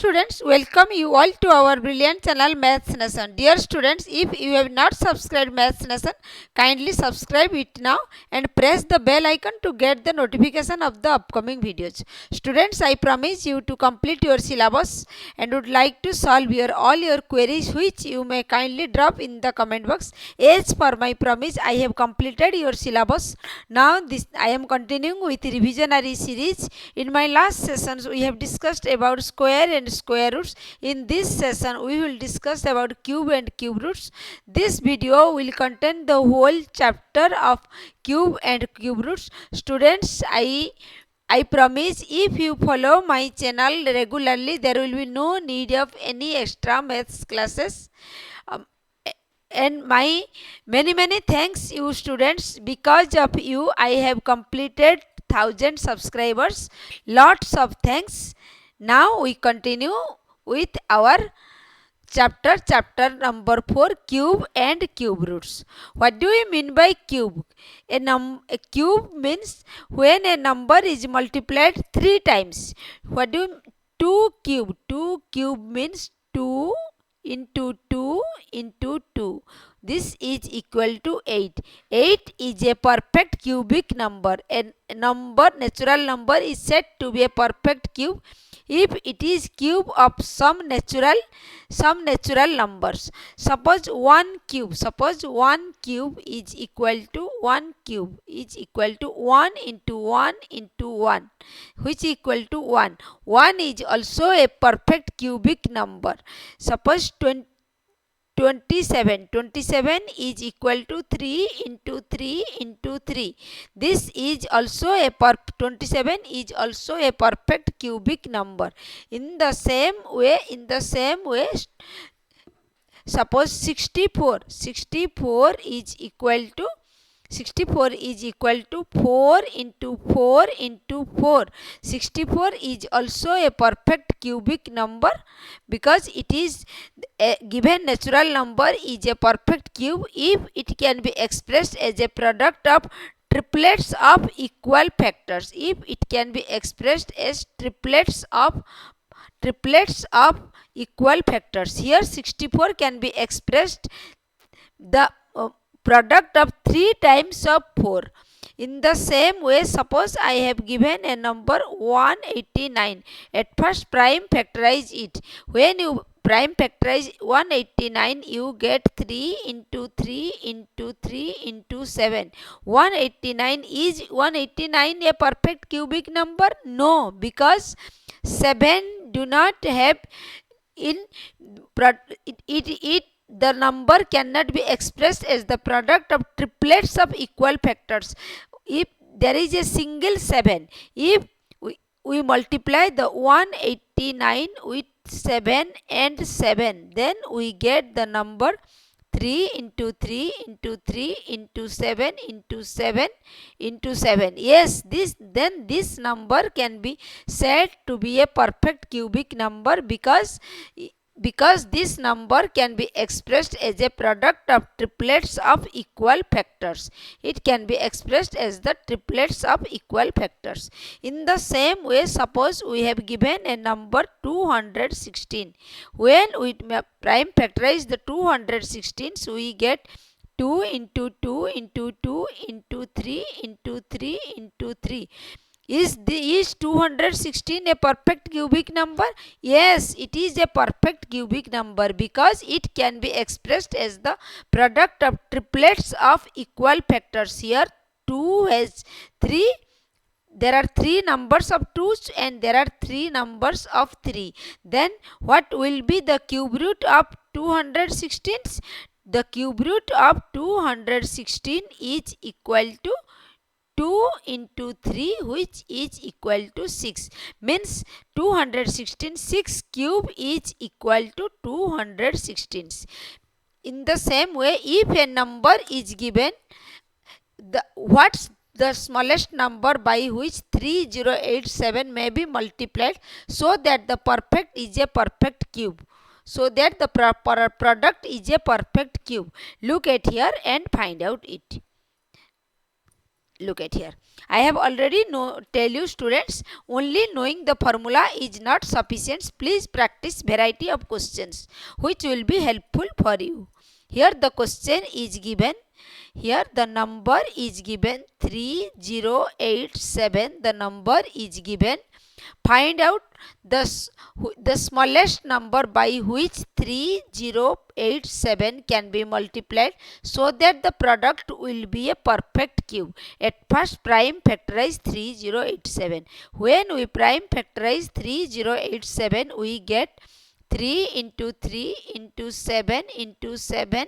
students, welcome you all to our brilliant channel Maths Nation. Dear students, if you have not subscribed Maths Nation, kindly subscribe it now and press the bell icon to get the notification of the upcoming videos. Students, I promise you to complete your syllabus and would like to solve all your queries which you may kindly drop in the comment box. As per my promise, I have completed your syllabus. Now I am continuing with revisionary series. In my last sessions, we have discussed about square and square roots. In this session, we will discuss about cube and cube roots. This video will contain the whole chapter of cube and cube roots. Students, I promise if you follow my channel regularly, there will be no need of any extra maths classes. And my many thanks you students. Because of you I have completed 1000 subscribers. Lots of thanks. Now we continue with our chapter number 4, cube and cube roots. What do you mean by cube? A cube means when a number is multiplied 3 times. What do you 2 cube means 2 into 2 into 2. This is equal to 8. 8 is a perfect cubic number. A natural number is said to be a perfect cube if it is cube of some natural numbers. Suppose 1 cube is equal to 1 cube is equal to 1 into 1 into 1, which is equal to 1. 1 is also a perfect cubic number. Suppose 27 is equal to 3 into 3 into 3. This is also 27 is also a perfect cubic number. In the same way, suppose 64 is equal to 4 into 4 into 4. 64 is also a perfect cubic number because it is a given natural number is a perfect cube if it can be expressed as a product of triplets of equal factors. If it can be expressed as triplets of equal factors. Here 64 can be expressed the product of 3 times of 4. In the same way, suppose I have given a number 189. At first prime factorize it. When you prime factorize 189, you get 3 into 3 into 3 into 7. 189 is 189 a perfect cubic number? No, because 7 do not have in the number cannot be expressed as the product of triplets of equal factors. If there is a single 7, if we multiply the 189 with 7 and 7, then we get the number 3 into 3 into 3 into 7 into 7 into 7. Yes, this number can be said to be a perfect cubic number because this number can be expressed as a product of triplets of equal factors. It can be expressed as the triplets of equal factors. In the same way, suppose we have given a number 216. When we prime factorize the 216, so we get 2 into 2 into 2 into 3 into 3 into 3. Is 216 a perfect cubic number? Yes, it is a perfect cubic number because it can be expressed as the product of triplets of equal factors. Here 2 has 3. There are 3 numbers of 2s and there are 3 numbers of 3. Then what will be the cube root of 216? The cube root of 216 is equal to 2 into 3, which is equal to 6. Means 216, 6 cube is equal to 216. In the same way, if a number is given, what's the smallest number by which 3087 may be multiplied so that the perfect is a perfect cube. So that the product is a perfect cube. Look at here and find out it. Look at here. I have already tell you students, only knowing the formula is not sufficient. Please practice variety of questions which will be helpful for you. Here the question is given. Here the number is given 3087. The number is given. Find out the smallest number by which 3087 can be multiplied so that the product will be a perfect cube. At first, prime factorize 3087. When we prime factorize 3087, we get 3 into 3 into 7 into 7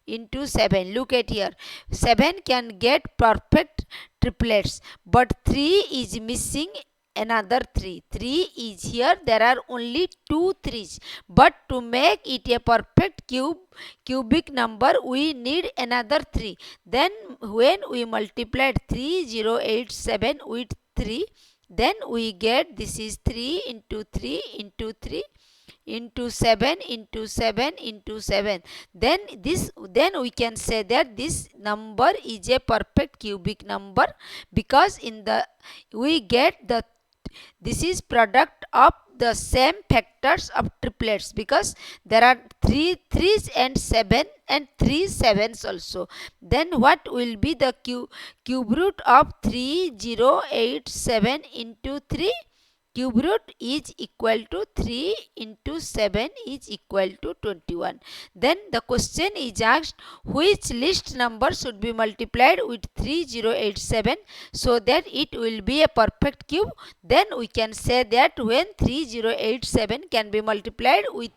into 7. Look at here. 7 can get perfect triplets, but 3 is missing another 3. 3 is here. There are only 2 3's. But to make it a perfect cubic number, we need another 3. Then when we multiplied 3087 with 3, then we get this is 3 into 3 into 3 into 7 into 7 into 7. Then we can say that this number is a perfect cubic number, because in the we get the this is product of the same factors of triplets, because there are 3 3's and 7 and 3 7's also. Then what will be the cube root of 3087 into 3? Cube root is equal to 3 into 7 is equal to 21. Then the question is asked, which least number should be multiplied with 3087 so that it will be a perfect cube? Then we can say that when 3087 can be multiplied with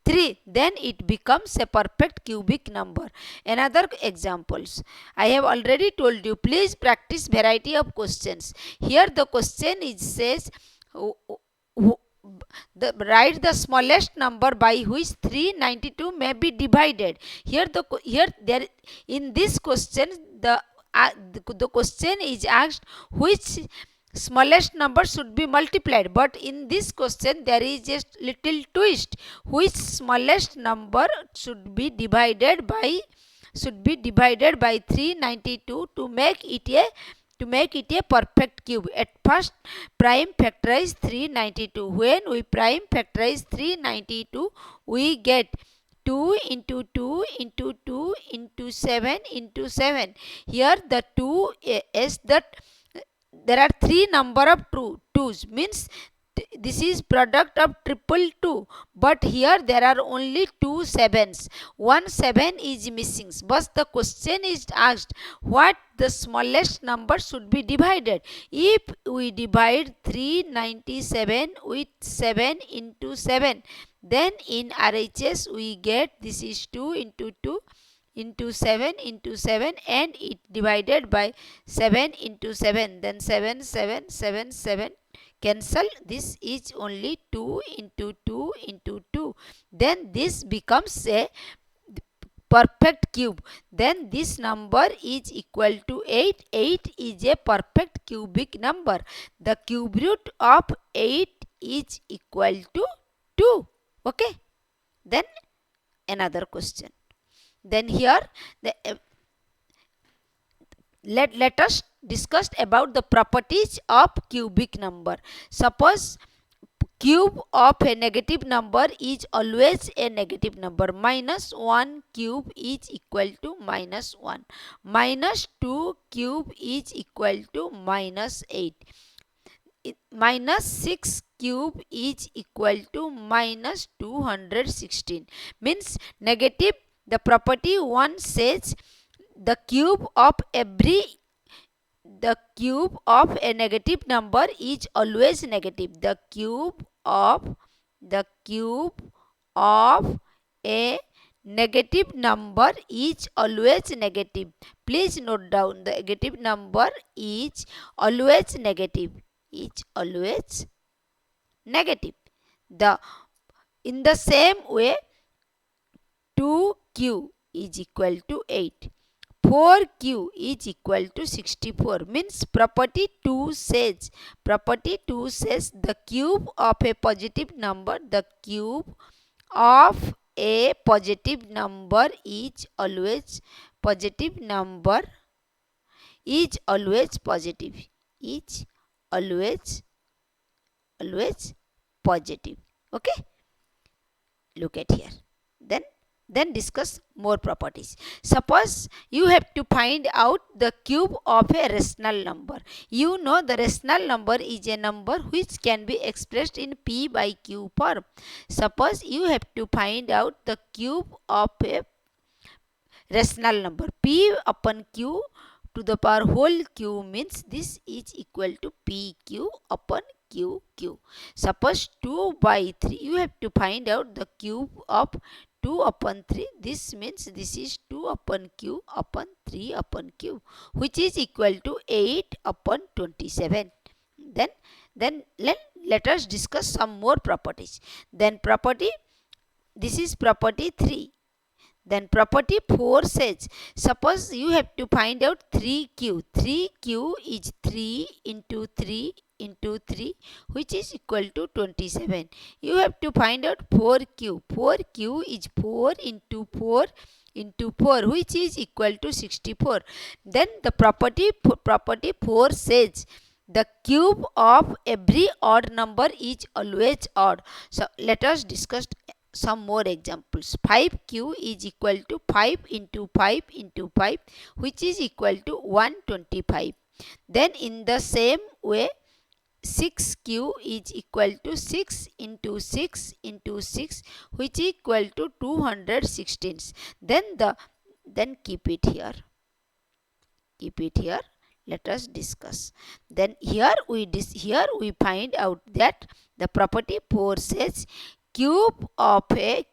3, then it becomes a perfect cubic number. Another examples. I have already told you, please practice variety of questions. Here the question is says, write the smallest number by which 392 may be divided. Here there in this question the question is asked which smallest number should be multiplied, but in this question there is just little twist. Which smallest number should be divided by 392 to make it a perfect cube. At first, prime factorize 392. When we prime factorize 392, we get 2 into 2 into 2 into 7 into 7. Here the 2 is that there are 3 number of 2's, means this is product of triple 2, but here there are only 2 7's. 1 7 is missing. But the question is asked what the smallest number should be divided. If we divide 397 with 7 into 7, then in RHS we get this is 2 into 2 into 7 into 7, and it divided by 7 into 7. Then 7 7 7 7 cancel. This is only 2 into 2 into 2. Then this becomes a perfect cube. Then this number is equal to 8. 8 is a perfect cubic number. The cube root of 8 is equal to 2. Okay. Then another question. Then here let us discuss about the properties of cubic number. Suppose cube of a negative number is always a negative number. Minus 1 cube is equal to minus 1. Minus 2 cube is equal to minus 8. Minus 6 cube is equal to minus 216. Means negative. The property 1 says the cube of a negative number is always negative. The cube of a negative number is always negative. Please note down, the negative number is always negative. In the same way, 2q is equal to 8. 4q is equal to 64. Means property 2 says the cube of a positive number, is always positive number is always positive, is always positive. Okay, look at here. Then discuss more properties. Suppose you have to find out the cube of a rational number. You know the rational number is a number which can be expressed in p by q form. Suppose you have to find out the cube of a rational number. P upon q to the power whole q means this is equal to pq upon q. Suppose 2 by 3, you have to find out the cube of 2 upon 3. This means this is 2 upon q upon 3 upon q, which is equal to 8 upon 27. Then let us discuss some more properties. Then property, this is property 3. Then property 4 says, suppose you have to find out 3q. 3q is 3 into 3 into 3, which is equal to 27. You have to find out 4q. 4q is 4 into 4 into 4, which is equal to 64. Then the property 4 says, the cube of every odd number is always odd. So let us discuss some more examples. 5q is equal to 5 into 5 into 5, which is equal to 125. Then in the same way, 6q is equal to 6 into 6 into 6, which is equal to 216. Then keep it here. Let us discuss. Then here we find out that the property 4 says, cube of a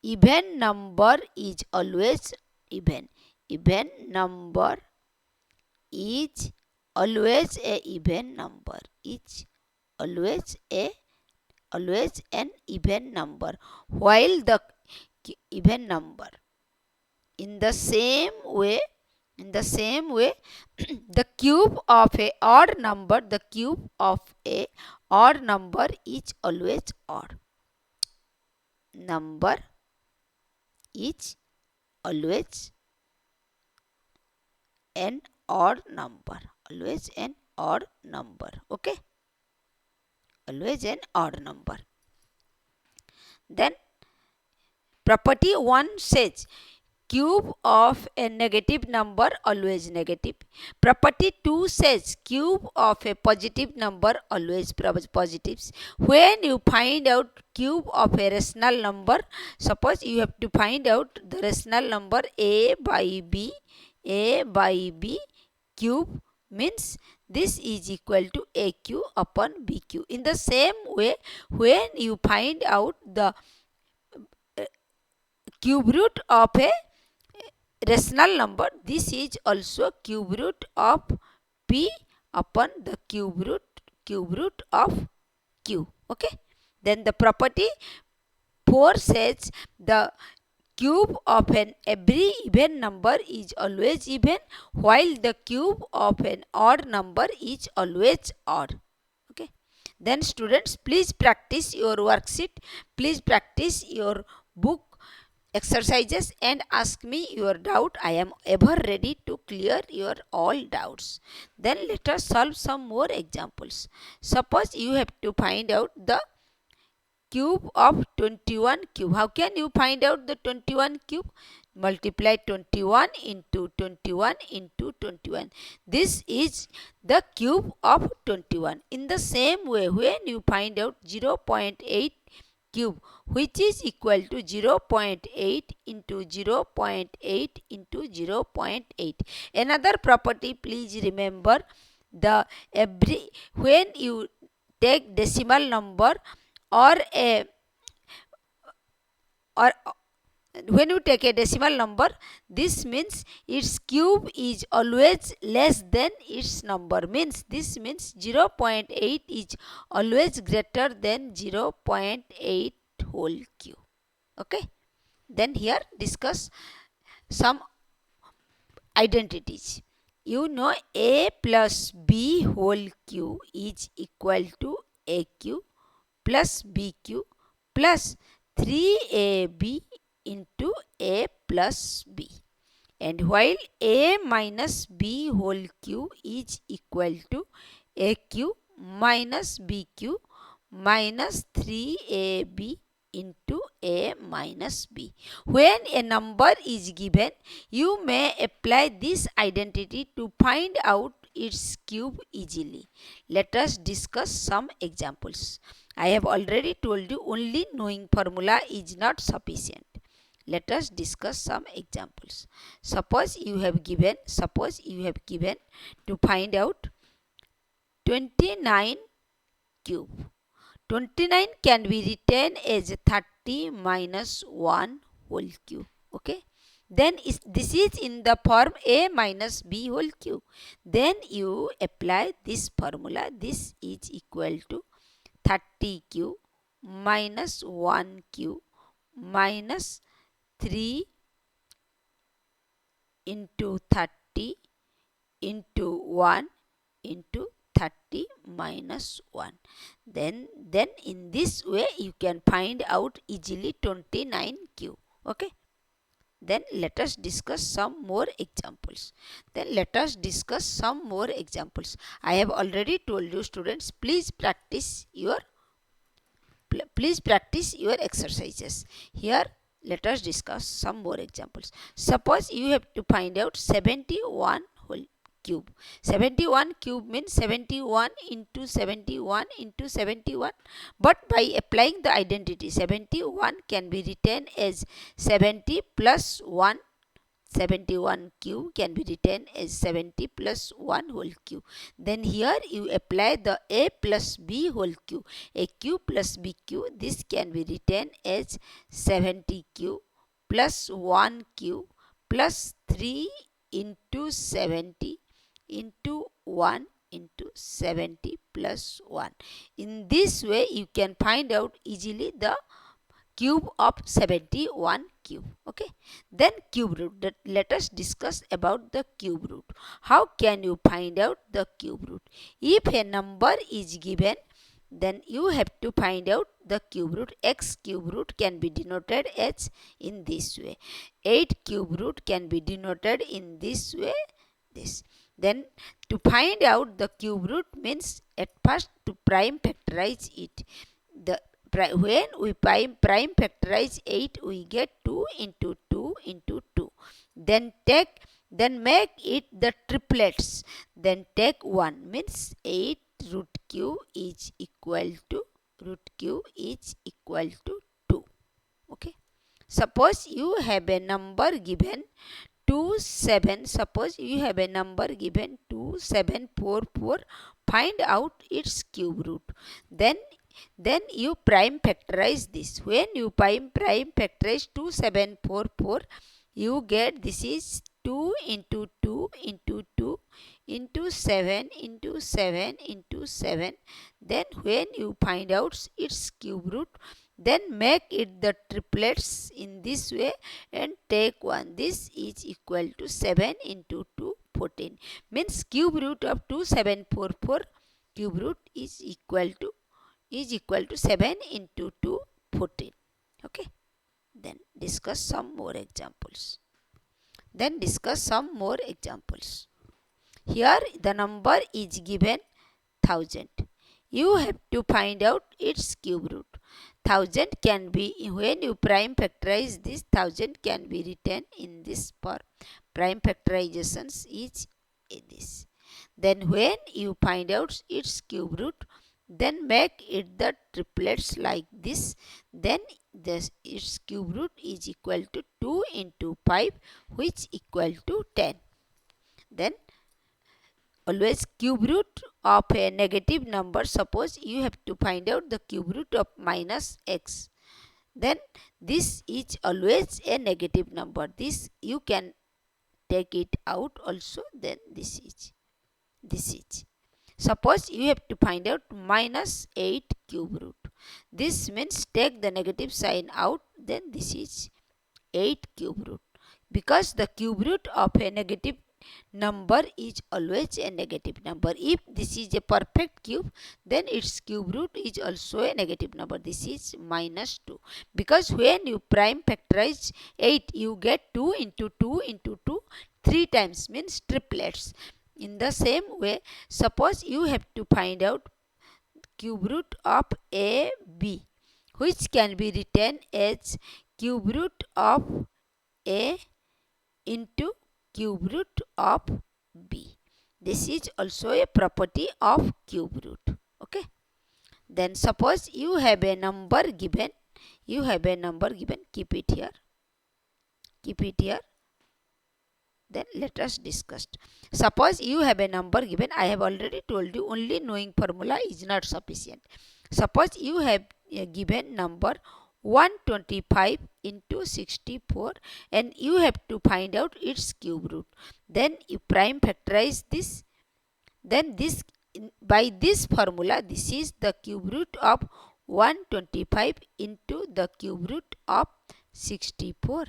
even number is always even. Even number is always a even number. Is always an even number, while the even number in the same way the cube of a odd number is always odd. Number is always an odd number. Always an odd number. Okay. Always an odd number. Then property 1 says, cube of a negative number always negative. Property 2 says, cube of a positive number always positives. When you find out cube of a rational number, suppose you have to find out the rational number a by b cube, means this is equal to aq upon bq. In the same way, when you find out the cube root of a rational number, this is also cube root of p upon the cube root of q. Okay. Then the property 4 says, the cube of an every even number is always even, while the cube of an odd number is always odd. Okay. Then students, please practice your worksheet, please practice your book exercises and ask me your doubt. I am ever ready to clear your all doubts. Then let us solve some more examples. Suppose you have to find out the cube of 21 cube. How can you find out the 21 cube? Multiply 21 into 21 into 21. This is the cube of 21. In the same way, when you find out 0.8 cube, which is equal to 0.8 into 0.8 into 0.8. Another property, please remember, when you take decimal number or when you take a decimal number, this means its cube is always less than its number. This means 0.8 is always greater than 0.8 whole cube. Okay. Then here discuss some identities. You know a plus b whole cube is equal to aq plus bq plus 3ab into a plus b. And while a minus b whole cube is equal to a cube minus b cube minus 3ab into a minus b. When a number is given, you may apply this identity to find out its cube easily. Let us discuss some examples. I have already told you only knowing formula is not sufficient. Let us discuss some examples. Suppose you have given to find out 29 cube. 29 can be written as 30 minus 1 whole cube. Okay. Then this is in the form a minus b whole cube. Then you apply this formula. This is equal to 30 cube minus 1 cube minus 3 into 30 into 1 into 30 minus 1. Then in this way you can find out easily 29 cube. Okay. Then let us discuss some more examples. I have already told you, students, please practice your exercises. Here let us discuss some more examples. Suppose you have to find out 71 whole cube. 71 cube means 71 into 71 into 71. But by applying the identity, 71 can be written as 70 plus 1. 71 cube can be written as 70 plus 1 whole cube. Then here you apply the a plus b whole cube. A cube plus b cube, this can be written as 70 cube plus 1 cube plus 3 into 70 into 1 into 70 plus 1. In this way you can find out easily the cube of 71 cube. Okay. Then cube root. Let us discuss about the cube root. How can you find out the cube root? If a number is given, then you have to find out the cube root. X cube root can be denoted as in this way. 8 cube root can be denoted in this way. This. Then to find out the cube root means at first to prime factorize it. When we prime factorize 8, we get 2 into 2 into 2. Then make it the triplets. Then take 1 means 8 root cube is equal to 2. Okay. Suppose you have a number given 2744. Find out its cube root. Then you prime factorize this. When you prime factorize 2744, you get this is 2 into 2 into 2 into 7 into 7 into 7. Then when you find out its cube root, then make it the triplets in this way and take 1. This is equal to 7 into 2, 14. Means cube root of 2744, cube root is equal to 7 into 2, 14. Okay. Then discuss some more examples. Here the number is given 1000. You have to find out its cube root. 1000 can be, when you prime factorize this, 1000 can be written in this form. Prime factorizations is this. Then when you find out its cube root, then make it the triplets like this. Then its cube root is equal to 2 into 5, which equal to 10. Then always cube root of a negative number. Suppose you have to find out the cube root of minus x. Then this is always a negative number. This you can take it out also. Then this is. Suppose you have to find out minus 8 cube root. This means take the negative sign out. Then this is 8 cube root. Because the cube root of a negative number is always a negative number. If this is a perfect cube, then its cube root is also a negative number. This is minus 2. Because when you prime factorize 8, you get 2 into 2 into 2. 3 times, means triplets. In the same way, suppose you have to find out cube root of AB, which can be written as cube root of A into cube root of B. This is also a property of cube root. Okay. Then suppose you have a number given. Keep it here. Then let us discuss. Suppose you have a number given. I have already told you only knowing formula is not sufficient. Suppose you have a given number 125 into 64 and you have to find out its cube root. Then you prime factorize this. Then by this formula, this is the cube root of 125 into the cube root of 64.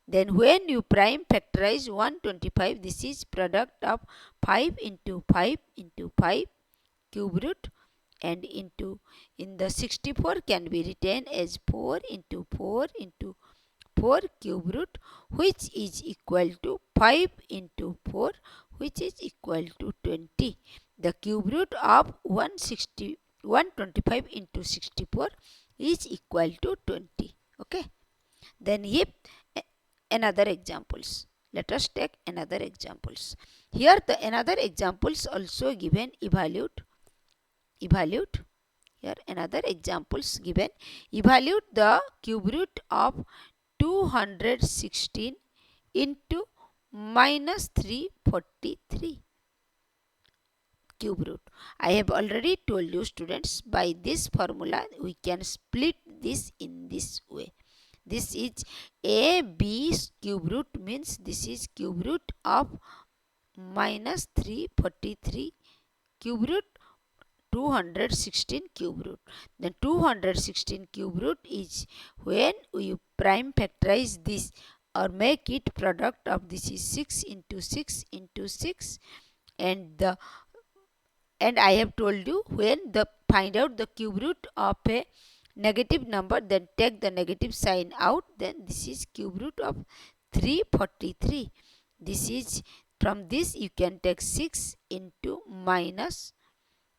Then when you prime factorize 125, this is product of 5 into 5 into 5 cube root, and into in the 64 can be written as 4 into 4 into 4 cube root, which is equal to 5 into 4, which is equal to 20. The cube root of 125 into 64 is equal to 20. Okay. Then if another examples. Let us take another examples. Here the another examples also given. Evaluate. Here another examples given. Evaluate the cube root of 216 into minus 343 cube root. I have already told you students, by this formula we can split this in this way. This is AB's cube root, means this is cube root of minus 343 cube root 216 cube root. Then 216 cube root is when we prime factorize this or make it product of this is 6 into 6 into 6, and I have told you when the find out the cube root of a negative number, then take the negative sign out, then this is cube root of 343. This is from this you can take 6 into minus,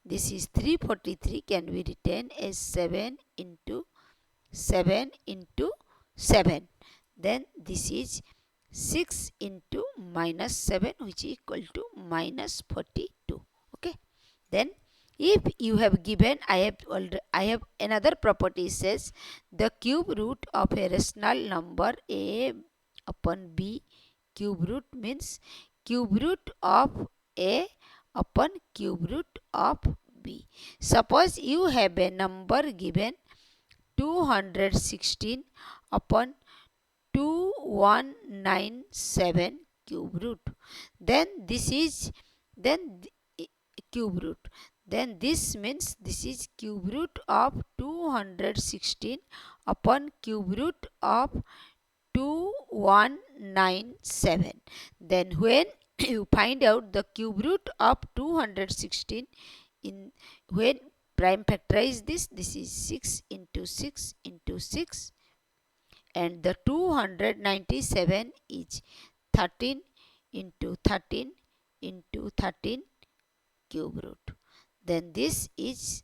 this is 343 can be written as 7 into 7 into 7. Then this is 6 into minus 7, which is equal to minus 42. Okay. Then if you have given, I have another property says the cube root of a rational number A upon B cube root means cube root of A upon cube root of B. Suppose you have a number given 216 upon 2197 cube root. Then this is cube root. Then this means this is cube root of 216 upon cube root of 2197. Then when you find out the cube root of 216, when prime factorize this is 6 into 6 into 6, and the 297 is 13 into 13 into 13 cube root. Then this is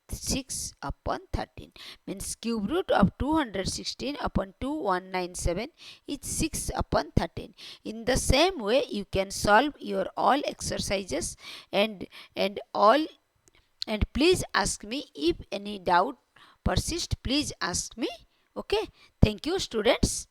6 upon 13, means cube root of 216 upon 2197 is 6 upon 13. In the same way you can solve your all exercises and please ask me if any doubt persist, please ask me. Okay. Thank you students.